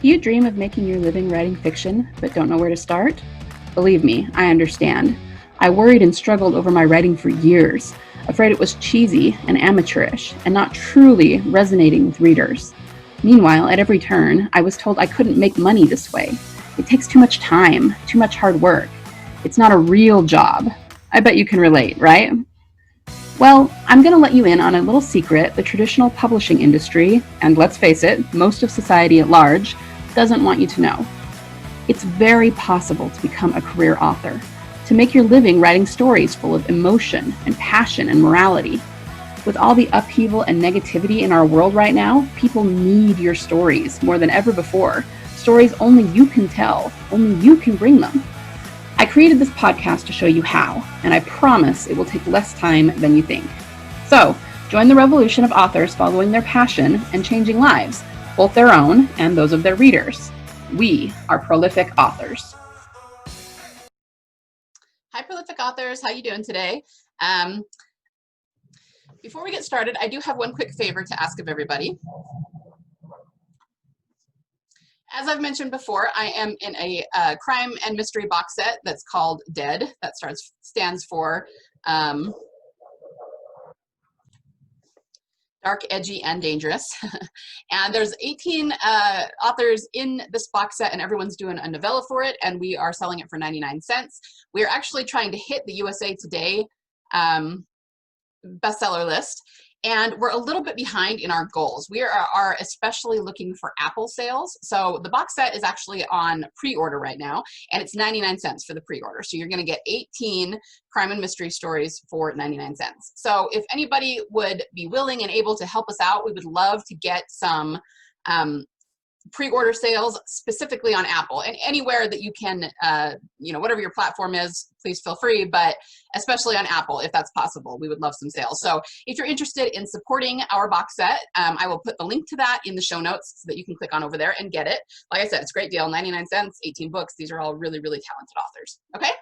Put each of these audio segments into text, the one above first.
Do you dream of making your living writing fiction, but don't know where to start? Believe me, I understand. I worried and struggled over my writing for years, afraid it was cheesy and amateurish, and not truly resonating with readers. Meanwhile, at every turn, I was told I couldn't make money this way. It takes too much time, too much hard work. It's not a real job. I bet you can relate, right? Well, I'm going to let you in on a little secret the traditional publishing industry, and let's face it, most of society at large, doesn't want you to know. It's very possible to become a career author, to make your living writing stories full of emotion and passion and morality. With all the upheaval and negativity in our world right now, people need your stories more than ever before. Stories only you can tell, only you can bring them. I created this podcast to show you how, and I promise it will take less time than you think. So, join the revolution of authors following their passion and changing lives, both their own and those of their readers. We are Prolific Authors. Hi, Prolific Authors. How you doing today? Before we get started, I do have one quick favor to ask of everybody. As I've mentioned before, I am in a crime and mystery box set that's called Dead. That stands for Dark, Edgy, and Dangerous. And there's 18 authors in this box set, and everyone's doing a novella for it, and we are selling it for 99 cents. We're actually trying to hit the USA Today bestseller list, and we're a little bit behind in our goals. We are especially looking for Apple sales. So the box set is actually on pre-order right now, and it's 99 cents for the pre-order. So you're gonna get 18 crime and mystery stories for 99 cents. So if anybody would be willing and able to help us out, we would love to get some pre-order sales specifically on Apple, and anywhere that you can, whatever your platform is, please feel free, but especially on Apple, if that's possible, we would love some sales. So if you're interested in supporting our box set, I will put the link to that in the show notes so that you can click on over there and get it. Like I said, it's a great deal, 99 cents, 18 books. These are all really, really talented authors, okay?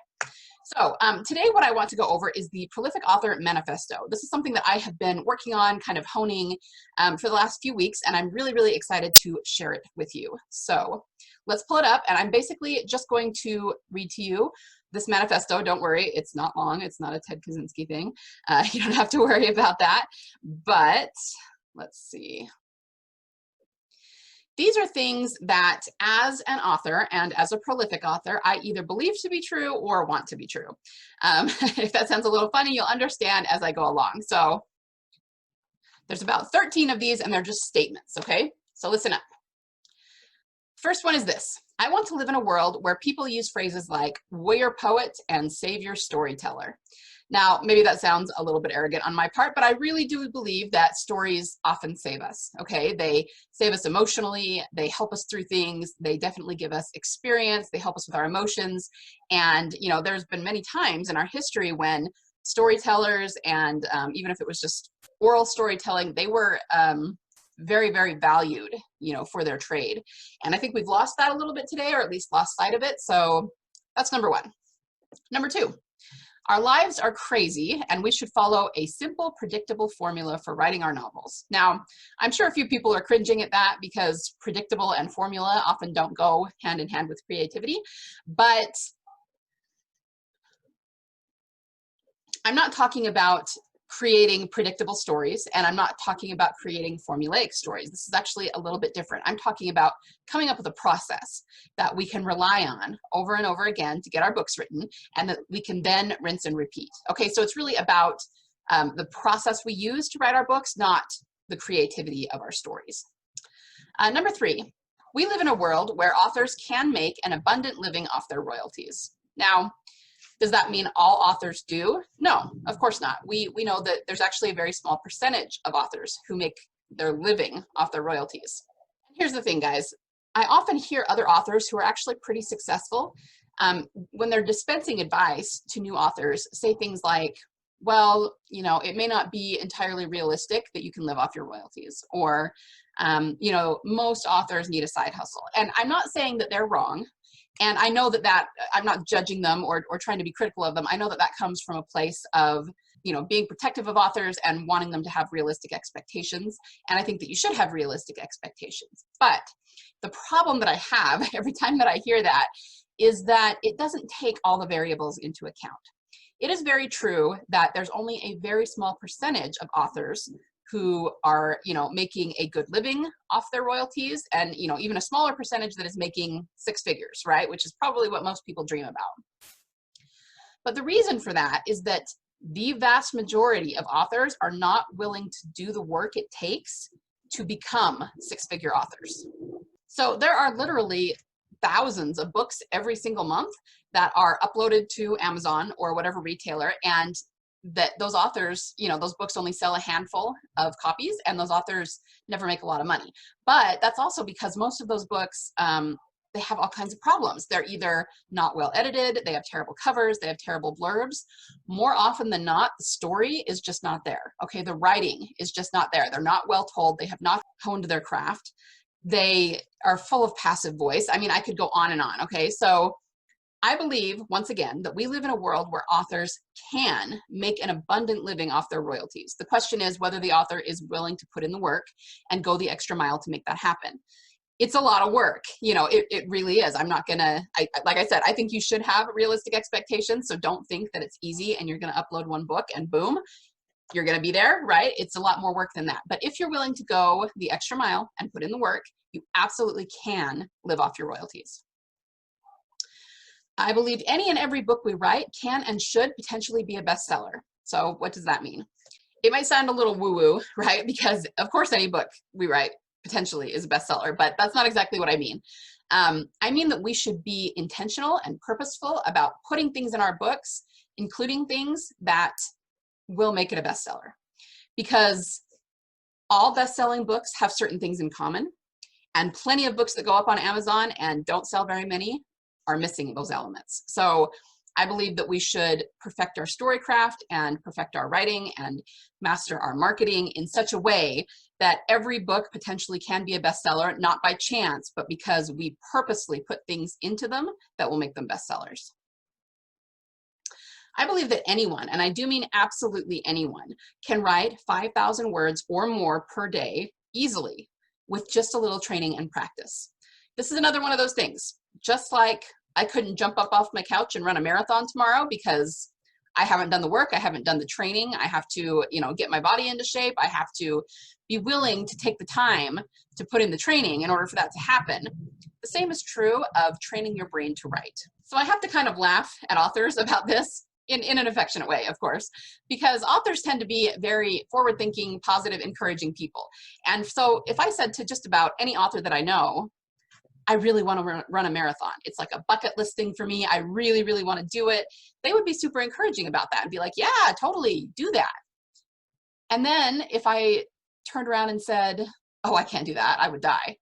So today what I want to go over is the Prolific Author Manifesto. This is something that I have been working on, kind of honing for the last few weeks, and I'm really, really excited to share it with you. So let's pull it up, and I'm basically just going to read to you this manifesto. Don't worry, it's not long. It's not a Ted Kaczynski thing. You don't have to worry about that, but let's see. These are things that as an author and as a prolific author, I either believe to be true or want to be true. If that sounds a little funny, you'll understand as I go along. So there's about 13 of these, and they're just statements, okay? So listen up. First one is this. I want to live in a world where people use phrases like warrior poet and savior storyteller. Now, maybe that sounds a little bit arrogant on my part, but I really do believe that stories often save us, okay? They save us emotionally, they help us through things, they definitely give us experience, they help us with our emotions, and, there's been many times in our history when storytellers and even if it was just oral storytelling, they were very, very valued, for their trade. And I think we've lost that a little bit today, or at least lost sight of it, so that's number one. Number two. Our lives are crazy, and we should follow a simple, predictable formula for writing our novels. Now, I'm sure a few people are cringing at that because predictable and formula often don't go hand in hand with creativity, but I'm not talking about creating predictable stories, and I'm not talking about creating formulaic stories. This is actually a little bit different. I'm talking about coming up with a process that we can rely on over and over again to get our books written, and that we can then rinse and repeat. Okay, so it's really about the process we use to write our books, not the creativity of our stories. Number three, we live in a world where authors can make an abundant living off their royalties. Now, does that mean all authors do? No, of course not. We know that there's actually a very small percentage of authors who make their living off their royalties. Here's the thing, guys. I often hear other authors who are actually pretty successful when they're dispensing advice to new authors say things like, well, it may not be entirely realistic that you can live off your royalties, or, most authors need a side hustle. And I'm not saying that they're wrong. And I know that I'm not judging them or trying to be critical of them. I know that comes from a place of, being protective of authors and wanting them to have realistic expectations. And I think that you should have realistic expectations. But The problem that I have every time that I hear that is that it doesn't take all the variables into account. It is very true that there's only a very small percentage of authors who are, making a good living off their royalties, and, even a smaller percentage that is making six figures, right? Which is probably what most people dream about. But the reason for that is that the vast majority of authors are not willing to do the work it takes to become six-figure authors. So there are literally thousands of books every single month that are uploaded to Amazon or whatever retailer, and that those authors, those books only sell a handful of copies, and those authors never make a lot of money. But that's also because most of those books, they have all kinds of problems. They're either not well edited, they have terrible covers, they have terrible blurbs. More often than not, the story is just not there. Okay, the writing is just not there. They're not well told. They have not honed their craft. They are full of passive voice. I mean, I could go on and on. Okay, so I believe, once again, that we live in a world where authors can make an abundant living off their royalties. The question is whether the author is willing to put in the work and go the extra mile to make that happen. It's a lot of work. It really is. I'm not gonna, like I said, I think you should have realistic expectations. So don't think that it's easy and you're gonna upload one book and boom, you're gonna be there, right? It's a lot more work than that. But if you're willing to go the extra mile and put in the work, you absolutely can live off your royalties. I believe any and every book we write can and should potentially be a bestseller. So what does that mean? It might sound a little woo-woo, right? Because of course any book we write potentially is a bestseller, but that's not exactly what I mean. I mean that we should be intentional and purposeful about putting things in our books, including things that will make it a bestseller. Because all best-selling books have certain things in common, and plenty of books that go up on Amazon and don't sell very many are missing those elements. So I believe that we should perfect our story craft and perfect our writing and master our marketing in such a way that every book potentially can be a bestseller, not by chance, but because we purposely put things into them that will make them bestsellers. I believe that anyone, and I do mean absolutely anyone, can write 5,000 words or more per day easily with just a little training and practice. This is another one of those things. Just like I couldn't jump up off my couch and run a marathon tomorrow because I haven't done the work, I haven't done the training, I have to, get my body into shape, I have to be willing to take the time to put in the training in order for that to happen. The same is true of training your brain to write. So I have to kind of laugh at authors about this in an affectionate way, of course, because authors tend to be very forward-thinking, positive, encouraging people. And so if I said to just about any author that I know, I really want to run a marathon, it's like a bucket list thing for me, I really, really want to do it, they would be super encouraging about that and be like, yeah, totally, do that. And then if I turned around and said, oh, I can't do that, I would die,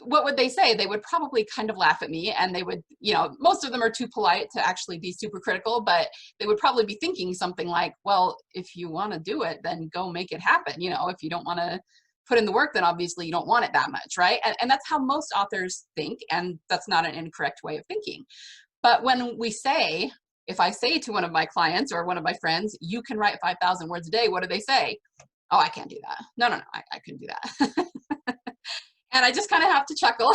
what would they say? They would probably kind of laugh at me, and they would, most of them are too polite to actually be super critical, but they would probably be thinking something like, well, if you want to do it, then go make it happen. If you don't want to put in the work, then obviously you don't want it that much, right? And that's how most authors think, and that's not an incorrect way of thinking. But when we say, if I say to one of my clients or one of my friends, you can write 5,000 words a day, what do they say? Oh, I can't do that. No, I couldn't do that. And I just kind of have to chuckle.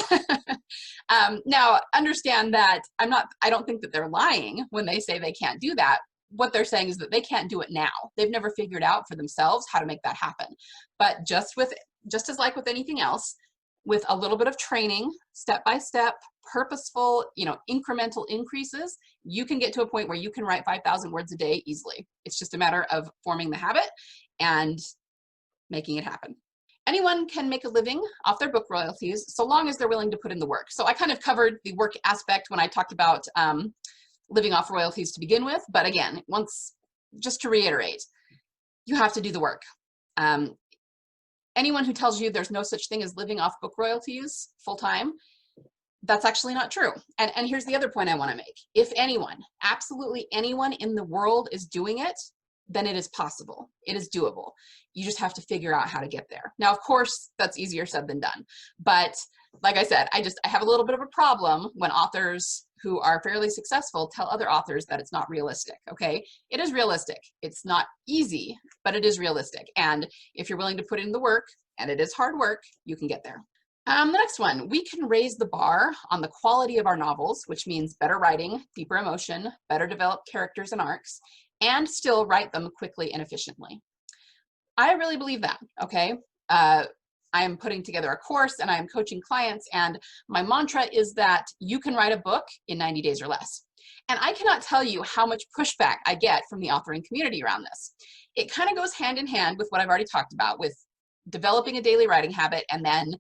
Now, understand that I don't think that they're lying when they say they can't do that. What they're saying is that they can't do it now. They've never figured out for themselves how to make that happen. But just as like with anything else, with a little bit of training, step by step, purposeful, incremental increases, you can get to a point where you can write 5,000 words a day easily. It's just a matter of forming the habit and making it happen. Anyone can make a living off their book royalties so long as they're willing to put in the work. So I kind of covered the work aspect when I talked about living off royalties to begin with. But again, just to reiterate, you have to do the work. Anyone who tells you there's no such thing as living off book royalties full-time, that's actually not true. And here's the other point I want to make. If anyone, absolutely anyone in the world is doing it, then it is possible. It is doable. You just have to figure out how to get there. Now, of course, that's easier said than done. But like I said, I have a little bit of a problem when authors who are fairly successful tell other authors that it's not realistic, okay? It is realistic. It's not easy, but it is realistic. And if you're willing to put in the work, and it is hard work, you can get there. The next one, we can raise the bar on the quality of our novels, which means better writing, deeper emotion, better developed characters and arcs, and still write them quickly and efficiently. I really believe that, okay? I am putting together a course and I am coaching clients, and my mantra is that you can write a book in 90 days or less. And I cannot tell you how much pushback I get from the authoring community around this. It kind of goes hand in hand with what I've already talked about, with developing a daily writing habit and then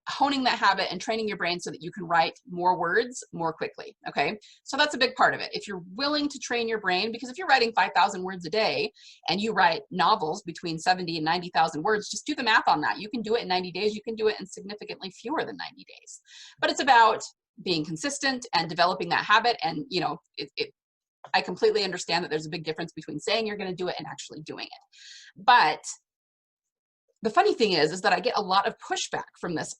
honing that habit and training your brain so that you can write more words more quickly, okay? So that's a big part of it. If you're willing to train your brain, because if you're writing 5,000 words a day and you write novels between 70 and 90,000 words, just do the math on that. You can do it in 90 days. You can do it in significantly fewer than 90 days. But it's about being consistent and developing that habit. And, you know, I completely understand that there's a big difference between saying you're going to do it and actually doing it. But the funny thing is that I get a lot of pushback from this,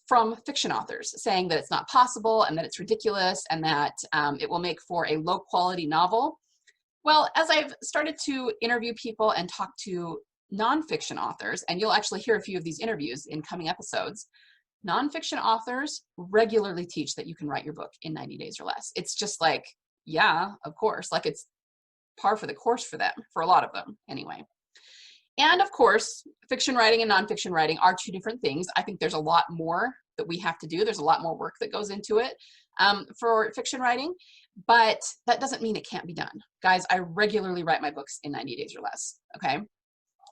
from fiction authors, saying that it's not possible and that it's ridiculous and that it will make for a low quality novel. Well, as I've started to interview people and talk to nonfiction authors, and you'll actually hear a few of these interviews in coming episodes, nonfiction authors regularly teach that you can write your book in 90 days or less. It's just like, yeah, of course, like it's par for the course for them, for a lot of them anyway. And of course, fiction writing and nonfiction writing are two different things. I think there's a lot more that we have to do. There's a lot more work that goes into it for fiction writing, but that doesn't mean it can't be done. Guys, I regularly write my books in 90 days or less, okay?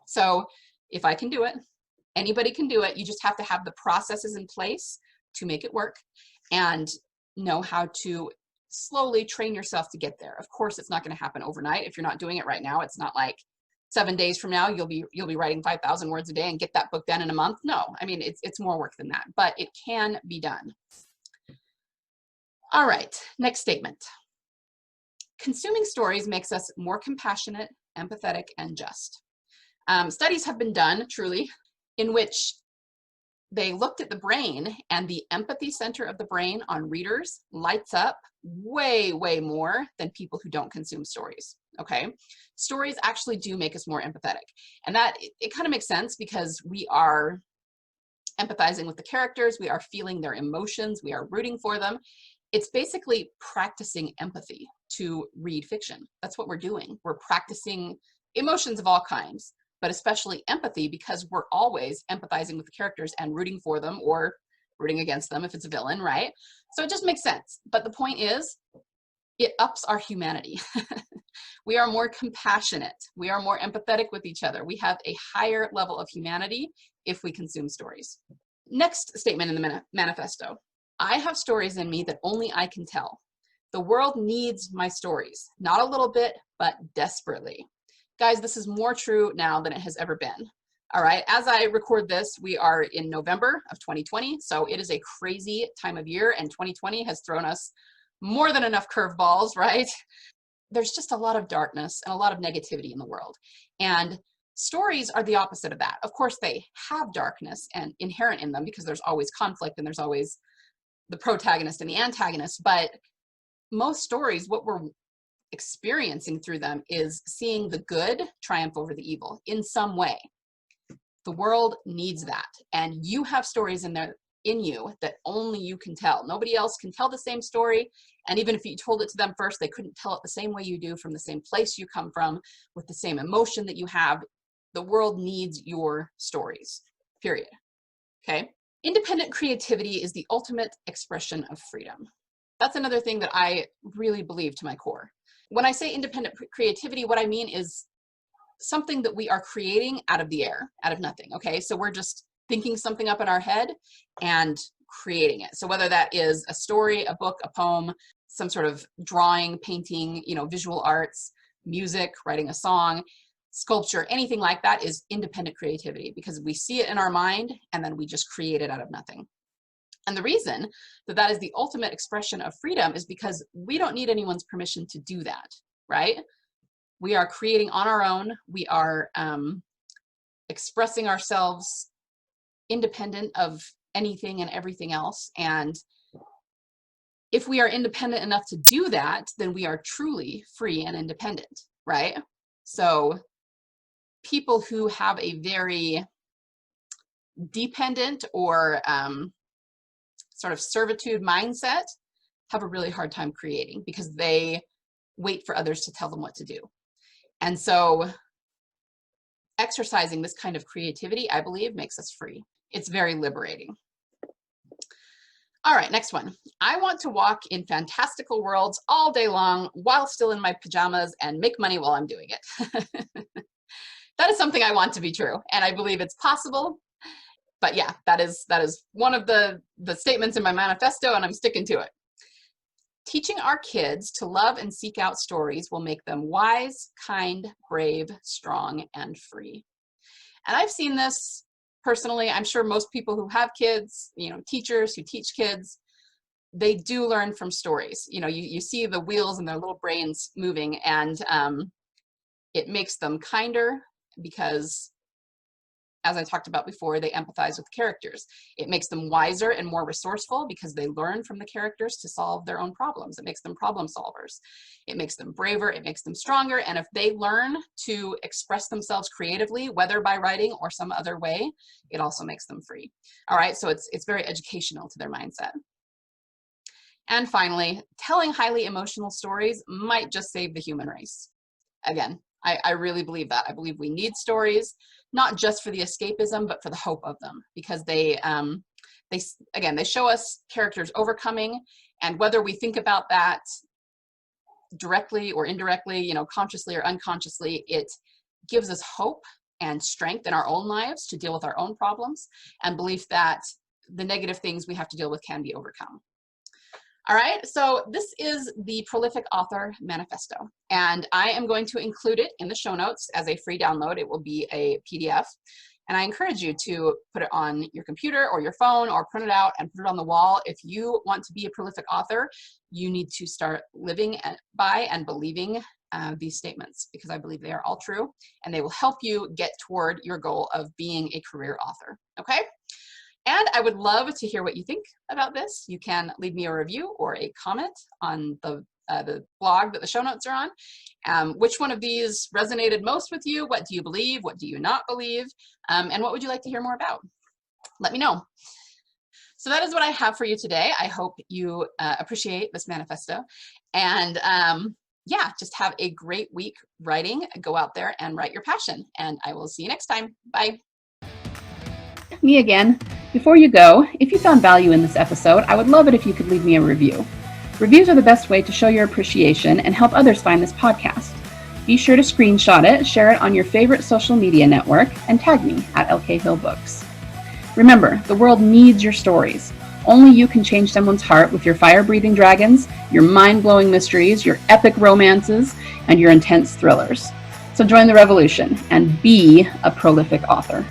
So if I can do it, anybody can do it. You just have to have the processes in place to make it work and know how to slowly train yourself to get there. Of course, it's not going to happen overnight. If you're not doing it right now, it's not like 7 days from now you'll be writing 5,000 words a day and get that book done in a month. No, I mean, it's more work than that, but it can be done. All right, next statement. Consuming stories makes us more compassionate, empathetic, and just. Studies have been done, truly, in which they looked at the brain, and the empathy center of the brain on readers lights up way, way more than people who don't consume stories, okay? Stories actually do make us more empathetic. And that, it kind of makes sense because we are empathizing with the characters, we are feeling their emotions, we are rooting for them. It's basically practicing empathy to read fiction. That's what we're doing. We're practicing emotions of all kinds, but especially empathy, because we're always empathizing with the characters and rooting for them or rooting against them if it's a villain, right? So it just makes sense. But the point is, it ups our humanity. We are more compassionate. We are more empathetic with each other. We have a higher level of humanity if we consume stories. Next statement in the manifesto. I have stories in me that only I can tell. The world needs my stories, not a little bit, but desperately. Guys, this is more true now than it has ever been. All right, as I record this, we are in November of 2020, so it is a crazy time of year, and 2020 has thrown us more than enough curveballs, right? There's just a lot of darkness and a lot of negativity in the world. And stories are the opposite of that. Of course, they have darkness and inherent in them because there's always conflict and there's always the protagonist and the antagonist. But most stories, what we're experiencing through them is seeing the good triumph over the evil in some way. The world needs that. And you have stories in you that only you can tell. Nobody else can tell the same story. And even if you told it to them first, they couldn't tell it the same way you do, from the same place you come from, with the same emotion that you have. The world needs your stories, period. Okay? Independent creativity is the ultimate expression of freedom. That's another thing that I really believe to my core. When I say independent creativity, what I mean is something that we are creating out of the air, out of nothing, okay? So we're just thinking something up in our head and creating it. So whether that is a story, a book, a poem, some sort of drawing, painting, you know, visual arts, music, writing a song, sculpture, anything like that is independent creativity, because we see it in our mind and then we just create it out of nothing. And the reason that that is the ultimate expression of freedom is because we don't need anyone's permission to do that, right? We are creating on our own. We are expressing ourselves independent of anything and everything else. And if we are independent enough to do that, then we are truly free and independent, right? So people who have a very dependent or sort of servitude mindset have a really hard time creating because they wait for others to tell them what to do. And so exercising this kind of creativity, I believe, makes us free. It's very liberating. All right, next one. I want to walk in fantastical worlds all day long while still in my pajamas and make money while I'm doing it. That is something I want to be true, and I believe it's possible. But yeah, that is one of the statements in my manifesto, and I'm sticking to it. Teaching our kids to love and seek out stories will make them wise, kind, brave, strong, and free. And I've seen this personally. I'm sure most people who have kids, teachers who teach kids, they do learn from stories. You see the wheels in their little brains moving, and it makes them kinder because, as I talked about before, they empathize with characters. It makes them wiser and more resourceful because they learn from the characters to solve their own problems. It makes them problem solvers. It makes them braver. It makes them stronger. And if they learn to express themselves creatively, whether by writing or some other way, it also makes them free. All right, so it's very educational to their mindset. And finally, telling highly emotional stories might just save the human race. Again, I really believe that. I believe we need stories, not just for the escapism, but for the hope of them, because they show us characters overcoming, and whether we think about that directly or indirectly, consciously or unconsciously, it gives us hope and strength in our own lives to deal with our own problems, and belief that the negative things we have to deal with can be overcome. All right, so this is the Prolific Author Manifesto, and I am going to include it in the show notes as a free download. It will be a PDF, and I encourage you to put it on your computer or your phone or print it out and put it on the wall. If you want to be a prolific author, you need to start living by and believing these statements, because I believe they are all true, and they will help you get toward your goal of being a career author, okay? And I would love to hear what you think about this. You can leave me a review or a comment on the blog that the show notes are on. Which one of these resonated most with you? What do you believe? What do you not believe? And what would you like to hear more about? Let me know. So that is what I have for you today. I hope you appreciate this manifesto. And yeah, just have a great week writing. Go out there and write your passion. And I will see you next time. Bye. Me again. Before you go, if you found value in this episode, I would love it if you could leave me a review. Reviews are the best way to show your appreciation and help others find this podcast. Be sure to screenshot it, share it on your favorite social media network, and tag me at LK Hill Books. Remember, the world needs your stories. Only you can change someone's heart with your fire-breathing dragons, your mind-blowing mysteries, your epic romances, and your intense thrillers. So join the revolution and be a prolific author.